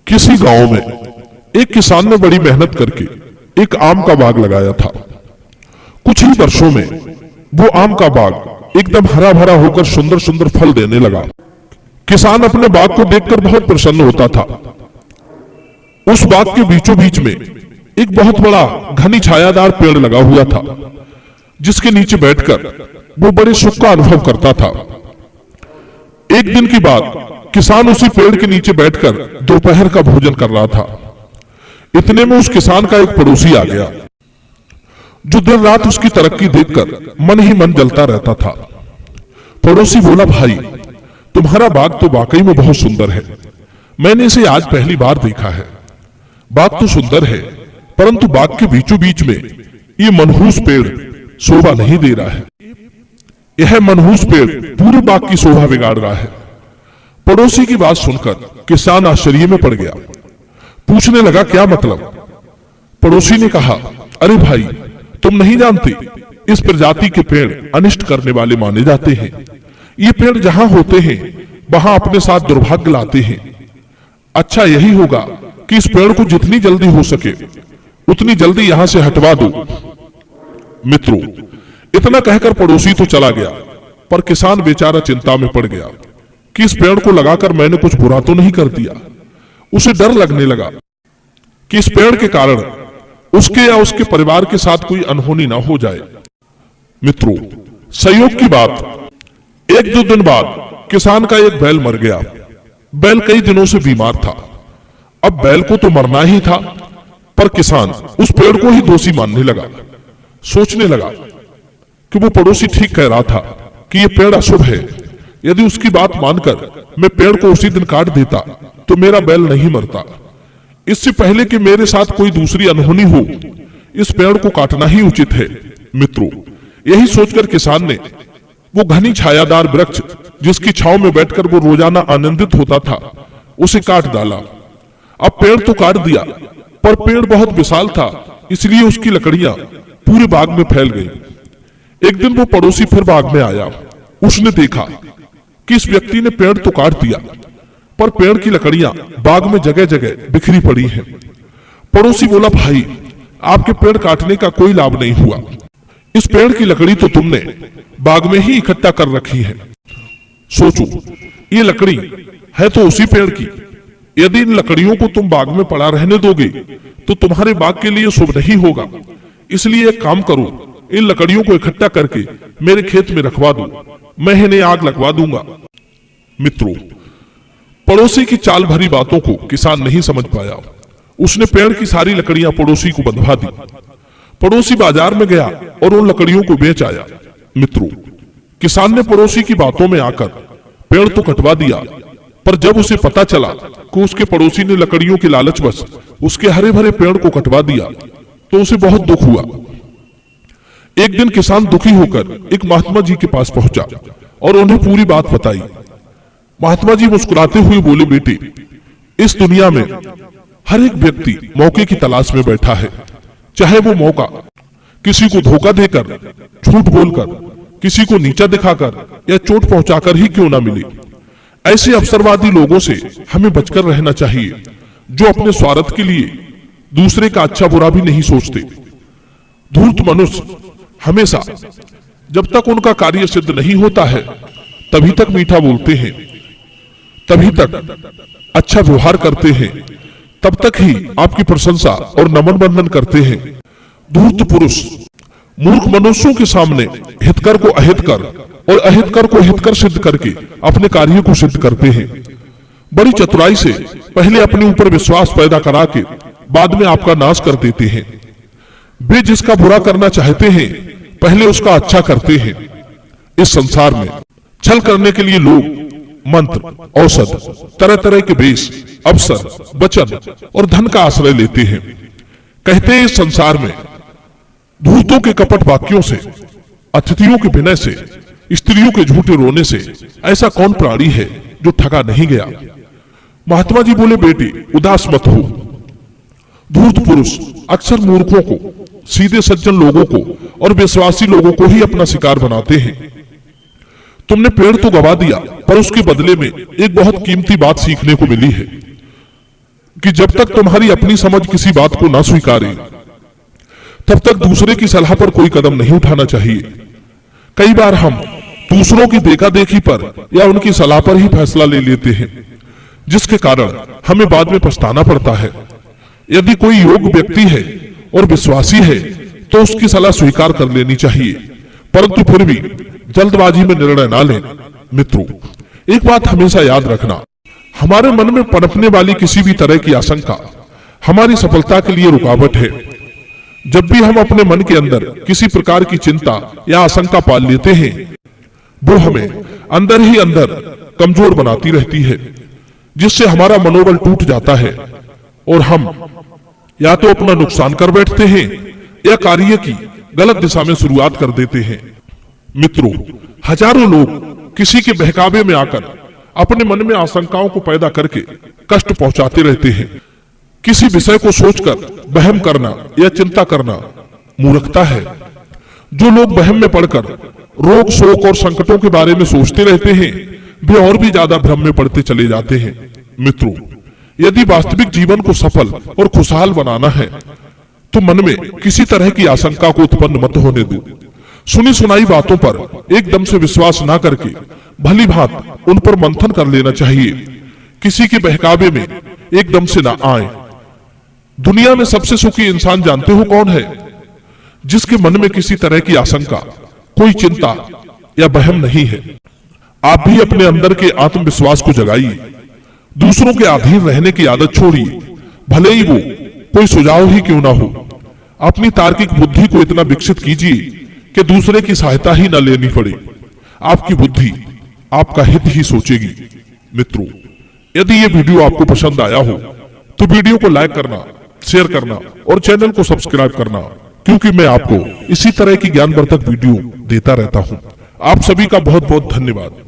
किसी गांव में एक किसान ने बड़ी मेहनत करके एक आम का बाग लगाया था। कुछ ही वर्षों में वो आम का बाग एकदम हरा भरा होकर सुंदर सुंदर फल देने लगा। किसान अपने बाग को देखकर बहुत प्रसन्न होता था। उस बाग के बीचों बीच में एक बहुत बड़ा घनी छायादार पेड़ लगा हुआ था, जिसके नीचे बैठकर वो बड़े सुख का अनुभव करता था। एक दिन की बात, किसान उसी पेड़ के नीचे बैठकर दोपहर का भोजन कर रहा था। इतने में उस किसान का एक पड़ोसी आ गया, जो दिन रात उसकी तरक्की देखकर मन ही मन जलता रहता था। पड़ोसी बोला, भाई तुम्हारा बाग तो वाकई में बहुत सुंदर है। मैंने इसे आज पहली बार देखा है। बाग तो सुंदर है, परंतु बाग के बीचों बीच में ये मनहूस पेड़ शोभा नहीं दे रहा है। यह मनहूस पेड़ पूरे बाग की शोभा बिगाड़ रहा है। पड़ोसी की बात सुनकर किसान आश्चर्य में पड़ गया। पूछने लगा, क्या मतलब? पड़ोसी ने कहा, अरे भाई तुम नहीं जानते, इस प्रजाति के पेड़ अनिष्ट करने वाले माने जाते हैं। ये पेड़ जहां होते हैं वहां अपने साथ दुर्भाग्य लाते हैं। अच्छा यही होगा कि इस पेड़ को जितनी जल्दी हो सके उतनी जल्दी यहां से हटवा दो। मित्रों, इतना कहकर पड़ोसी तो चला गया, पर किसान बेचारा चिंता में पड़ गया कि इस पेड़ को लगाकर मैंने कुछ बुरा तो नहीं कर दिया। उसे डर लगने लगा कि इस पेड़ के कारण उसके या उसके परिवार के साथ कोई अनहोनी ना हो जाए। मित्रों, संयोग की बात, एक दो दिन बाद किसान का एक बैल मर गया। बैल कई दिनों से बीमार था। अब बैल को तो मरना ही था, पर किसान उस पेड़ को ही दोषी मानने लगा। सोचने लगा कि वो पड़ोसी ठीक कह रहा था कि ये पेड़ अशुभ है। यदि उसकी बात मानकर मैं पेड़ को उसी दिन काट देता तो मेरा बैल नहीं मरता। इससे पहले कि मेरे साथ कोई दूसरी अनहोनी हो, इस पेड़ को काटना ही उचित है। मित्रों, यही सोचकर किसान ने वो घनी छायादार वृक्ष, जिसकी छांव में बैठकर वो रोजाना आनंदित होता था, उसे काट डाला। अब पेड़ तो काट दिया, पर पेड़ बहुत विशाल था, इसलिए उसकी लकड़ियां पूरे बाग में फैल गई। एक दिन वो पड़ोसी फिर बाग में आया। उसने देखा कि इस व्यक्ति ने पेड़ तो काट दिया, पर पेड़ की लकड़ियां बाग में जगह जगह बिखरी पड़ी हैं। पड़ोसी बोला, भाई आपके पेड़ काटने का कोई लाभ नहीं हुआ। इस पेड़ की लकड़ी तो तुमने बाग में ही इकट्ठा कर रखी है। सोचो, ये लकड़ी है तो उसी पेड़ की। यदि इन लकड़ियों को तुम बाग में पड़ा रहने दोगे तो तुम्हारे बाग के लिए शुभ नहीं होगा। इसलिए एक काम करो, इन लकड़ियों को इकट्ठा करके मेरे खेत में रखवा दो, मैं इन्हें आग लगवा दूंगा। मित्रों, पड़ोसी की चाल भरी बातों को किसान नहीं समझ पाया। उसने पेड़ की सारी लकड़ियां पड़ोसी को बंधवा दी। पड़ोसी बाजार में गया और उन लकड़ियों को बेच आया। मित्रों, किसान ने पड़ोसी की बातों में आकर पेड़ तो कटवा दिया, पर जब उसे पता चला कि उसके पड़ोसी ने लकड़ियों के लालचवश उसके हरे भरे पेड़ को कटवा दिया, तो उसे बहुत दुख हुआ। एक दिन किसान दुखी होकर एक महात्मा जी के पास पहुंचा और उन्हें पूरी बात बताई। महात्मा जी मुस्कुराते हुए बोले, बेटे, इस दुनिया में हर एक व्यक्ति मौके की तलाश में बैठा है। चाहे वो मौका किसी को धोखा देकर, झूठ बोलकर, किसी को नीचा दिखाकर या चोट पहुंचाकर ही क्यों ना मिले। ऐसे अवसरवादी लोगों से हमें बचकर रहना चाहिए, जो अपने स्वार्थ के लिए दूसरे का अच्छा बुरा भी नहीं सोचते। धूर्त मनुष्य हमेशा जब तक उनका कार्य सिद्ध नहीं होता है तभी तक मीठा बोलते हैं, तभी तक अच्छा व्यवहार करते हैं, तब तक ही आपकी प्रशंसा और नमन बंदन करते हैं। धूर्त पुरुष मूर्ख मनुष्यों के सामने हितकर को अहितकर और अहितकर को हितकर सिद्ध करके अपने कार्य को सिद्ध करते हैं। बड़ी चतुराई से पहले अपने ऊपर विश्वास पैदा करा के बाद में आपका नाश कर देते हैं। वे जिसका बुरा करना चाहते हैं पहले उसका अच्छा करते हैं। इस संसार में छल करने के लिए लोग मंत्र, औषध, तरह तरह के वेश, अवसर, वचन और धन का आश्रय लेते हैं। कहते हैं इस संसार में धूर्तों के कपट वाक्यों से, अतिथियों के विनय से, स्त्रियों के झूठे रोने से ऐसा कौन प्राणी है जो ठगा नहीं गया। महात्मा जी बोले, बेटे उदास मत हो। धूर्त पुरुष अक्सर मूर्खों को, सीधे सज्जन लोगों को और विश्वासी लोगों को ही अपना शिकार बनाते हैं। तुमने पेड़ तो गवा दिया, पर उसके बदले में एक बहुत कीमती बात सीखने को मिली है। कि जब तक तुम्हारी अपनी समझ किसी बात को ना स्वीकारे तब तक दूसरे की सलाह पर कोई कदम नहीं उठाना चाहिए। कई बार हम दूसरों की देखा देखी पर या उनकी सलाह पर ही फैसला ले लेते हैं, जिसके कारण हमें बाद में पछताना पड़ता है। यदि कोई योग्य व्यक्ति है और विश्वासी है तो उसकी सलाह स्वीकार कर लेनी चाहिए, परंतु फिर भी जल्दबाजी में निर्णय ना लें। मित्रों, एक बात हमेशा याद रखना, हमारे मन में पनपने वाली किसी भी तरह की आशंका हमारी सफलता के लिए रुकावट है। जब भी हम अपने मन के अंदर किसी प्रकार की चिंता या आशंका पाल लेते हैं, वो हमें अंदर ही अंदर कमजोर बनाती रहती है, जिससे हमारा मनोबल टूट जाता है और हम या तो अपना नुकसान कर बैठते हैं या कार्य की गलत दिशा में शुरुआत कर देते हैं। मित्रों, हजारों लोग किसी के बहकावे में आकर अपने मन में आशंकाओं को पैदा करके कष्ट पहुंचाते रहते हैं। किसी विषय को सोचकर वहम करना या चिंता करना मूर्खता है। जो लोग वहम में पड़कर रोग शोक और संकटों के बारे में सोचते रहते हैं, वे और भी ज्यादा भ्रम में पड़ते चले जाते हैं। मित्रों, यदि वास्तविक जीवन को सफल और खुशहाल बनाना है तो मन में किसी तरह की आशंका को उत्पन्न मत होने दो। सुनी सुनाई बातों पर एकदम से विश्वास ना करके भली भांति उन पर मंथन कर लेना चाहिए। किसी के बहकावे में एकदम से ना आए। दुनिया में सबसे सुखी इंसान जानते हो कौन है? जिसके मन में किसी तरह की आशंका, कोई चिंता या वहम नहीं है। आप भी अपने अंदर के आत्मविश्वास को जगाइए। दूसरों के अधीन रहने की आदत छोड़िए, भले ही वो कोई सुझाव ही क्यों ना हो। अपनी तार्किक बुद्धि को इतना विकसित कीजिए कि दूसरे की सहायता ही ना लेनी पड़े। आपकी बुद्धि आपका हित ही सोचेगी। मित्रों, यदि ये वीडियो आपको पसंद आया हो तो वीडियो को लाइक करना, शेयर करना और चैनल को सब्सक्राइब करना, क्योंकि मैं आपको इसी तरह की ज्ञानवर्धक वीडियो देता रहता हूं। आप सभी का बहुत बहुत धन्यवाद।